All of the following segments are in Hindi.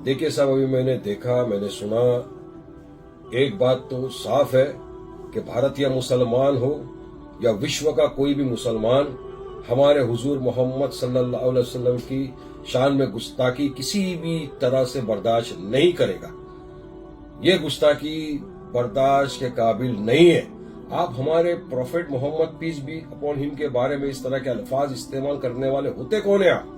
देखिए साहब, अभी मैंने सुना, एक बात तो साफ है कि भारतीय मुसलमान हो या विश्व का कोई भी मुसलमान हमारे हुजूर मोहम्मद सल्लल्लाहु अलैहि वसल्लम की शान में गुस्ताखी किसी भी तरह से बर्दाश्त नहीं करेगा। ये गुस्ताखी बर्दाश्त के काबिल नहीं है। आप हमारे prophet Muhammad peace be upon him के बारे में इस तरह के अल्फाज इस्तेमाल करने वाले होते कौन है आप?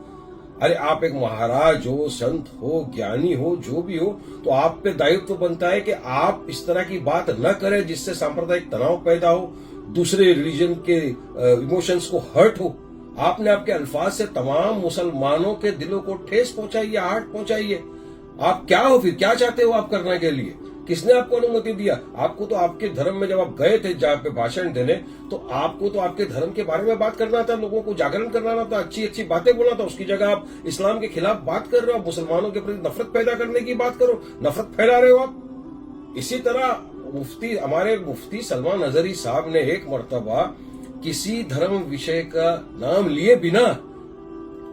अरे आप एक महाराज हो, संत हो, ज्ञानी हो, जो भी हो, तो आप पे दायित्व तो बनता है कि आप इस तरह की बात न करें जिससे सांप्रदायिक तनाव पैदा हो, दूसरे रिलीजन के इमोशंस को हर्ट हो। आपने आपके अल्फाज से तमाम मुसलमानों के दिलों को ठेस पहुंचाई है, आहट पहुंचाई है। आप क्या हो फिर? क्या चाहते हो आप करने के लिए? किसने आपको अनुमति दिया? आपको तो आपके धर्म में जब आप गए थे जहाँ पे भाषण देने, तो आपको तो आपके धर्म के बारे में बात करना था, लोगों को जागरण करना था, अच्छी अच्छी बातें बोलना था। उसकी जगह आप इस्लाम के खिलाफ बात कर रहे हो, मुसलमानों के प्रति नफरत पैदा करने की बात करो, नफरत फैला रहे हो आप। इसी तरह हमारे मुफ्ती सलमान नजरी साहब ने एक मर्तबा किसी धर्म विषय का नाम लिए बिना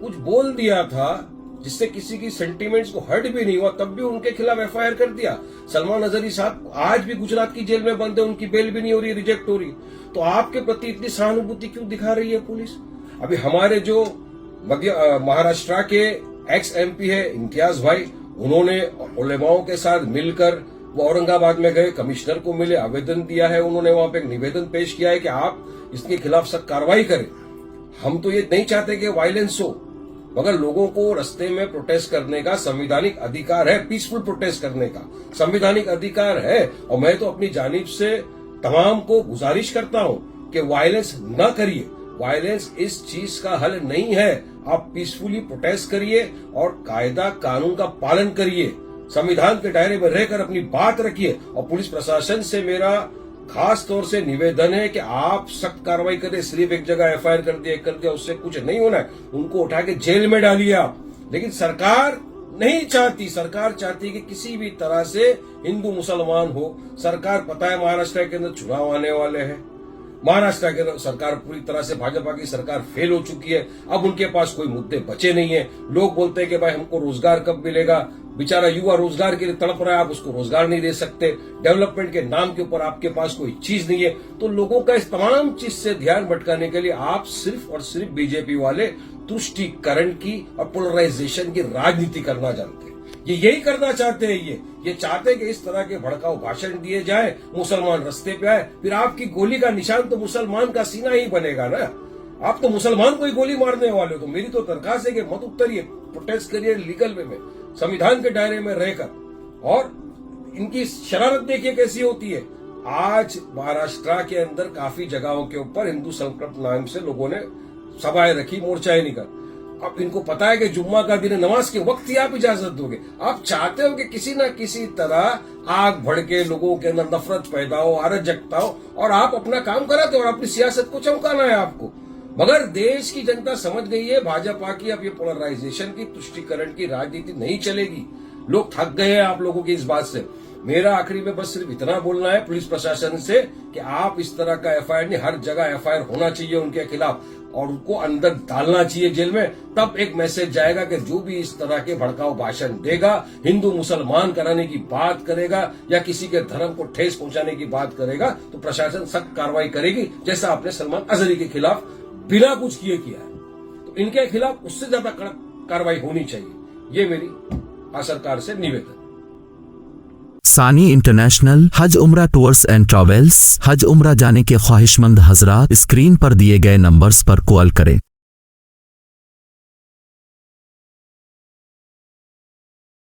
कुछ बोल दिया था जिससे किसी की सेंटीमेंट्स को हर्ट भी नहीं हुआ, तब भी उनके खिलाफ एफआईआर कर दिया। सलमान नजरी साहब आज भी गुजरात की जेल में बंद है, उनकी बेल भी नहीं हो रही, रिजेक्ट हो रही। तो आपके प्रति इतनी सहानुभूति क्यों दिखा रही है पुलिस? अभी हमारे जो महाराष्ट्र के एक्स एमपी है इम्तियाज भाई, उन्होंने उलेमाओं के साथ मिलकर वो औरंगाबाद में गए, कमिश्नर को मिले, आवेदन दिया है। उन्होंने वहां पे एक निवेदन पेश किया है कि आप इसके खिलाफ सख्त कार्रवाई करें। हम तो ये नहीं चाहते कि वायलेंस हो, मगर लोगों को रास्ते में प्रोटेस्ट करने का संवैधानिक अधिकार है, पीसफुल प्रोटेस्ट करने का संवैधानिक अधिकार है। और मैं तो अपनी जानिब से तमाम को गुजारिश करता हूं कि वायलेंस न करिए। वायलेंस इस चीज का हल नहीं है। आप पीसफुली प्रोटेस्ट करिए और कायदा कानून का पालन करिए, संविधान के दायरे में रहकर अपनी बात रखिए। और पुलिस प्रशासन से मेरा खास तौर से निवेदन है कि आप सख्त कार्रवाई करें। सिर्फ एक जगह एफआईआर कर दिया उससे कुछ नहीं होना है, उनको उठा के जेल में डालिए आप। लेकिन सरकार नहीं चाहती, सरकार चाहती है कि किसी भी तरह से हिंदू मुसलमान हो। सरकार पता है महाराष्ट्र के अंदर चुनाव आने वाले हैं, महाराष्ट्र के अंदर सरकार पूरी तरह से भाजपा की सरकार फेल हो चुकी है। अब उनके पास कोई मुद्दे बचे नहीं है। लोग बोलते हैं कि भाई हमको रोजगार कब मिलेगा? बेचारा युवा रोजगार के लिए तड़प रहा है, आप उसको रोजगार नहीं दे सकते। डेवलपमेंट के नाम के ऊपर आपके पास कोई चीज नहीं है। तो लोगों का इस तमाम चीज से ध्यान भटकाने के लिए आप सिर्फ और सिर्फ बीजेपी वाले तुष्टीकरण की और पोलराइजेशन की राजनीति करना जानते हैं। ये यही करना चाहते हैं। ये चाहते हैं कि इस तरह के भड़काऊ भाषण दिए जाए, मुसलमान रस्ते पे आए, फिर आपकी गोली का निशान तो मुसलमान का सीना ही बनेगा ना। आप तो मुसलमान को ही गोली मारने वाले हो। तो मेरी तो दरखास्त है कि मत उतरिए, प्रोटेस्ट करिए लीगल वे में, संविधान के दायरे में रहकर। और इनकी शरारत देखिए कैसी होती है। आज महाराष्ट्र के अंदर काफी जगहों के ऊपर हिंदू संकल्प नाम से लोगों ने सभाएं रखी, मोर्चाएं निकल। अब इनको पता है कि जुम्मा का दिन, नमाज के वक्त ही आप इजाजत दोगे। आप चाहते हो कि किसी न किसी तरह आग भड़के, लोगों के अंदर नफरत पैदा हो, अराजकता हो, और आप अपना काम कराते हो और अपनी सियासत को चमकाना है आपको। मगर देश की जनता समझ गई है भाजपा की अब ये पोलराइजेशन की, तुष्टीकरण की राजनीति नहीं चलेगी। लोग थक गए हैं आप लोगों की इस बात से। मेरा आखिरी में बस सिर्फ इतना बोलना है पुलिस प्रशासन से कि आप इस तरह का एफआईआर नहीं, हर जगह एफआईआर होना चाहिए उनके खिलाफ और उनको अंदर डालना चाहिए जेल में। तब एक मैसेज जाएगा कि जो भी इस तरह के भड़काऊ भाषण देगा, हिंदू मुसलमान कराने की बात करेगा या किसी के धर्म को ठेस पहुंचाने की बात करेगा, तो प्रशासन सख्त कार्रवाई करेगी, जैसा आपने सलमान अजहरी के खिलाफ बिना कुछ किए किया है। तो इनके खिलाफ उससे ज्यादा कड़क कार्रवाई होनी चाहिए। ये मेरी सरकार से निवेदन। सानी इंटरनेशनल हज उम्रा टूर्स एंड ट्रैवल्स। हज उम्रा जाने के ख्वाहिशमंद हजरात स्क्रीन पर दिए गए नंबर्स पर कॉल करें।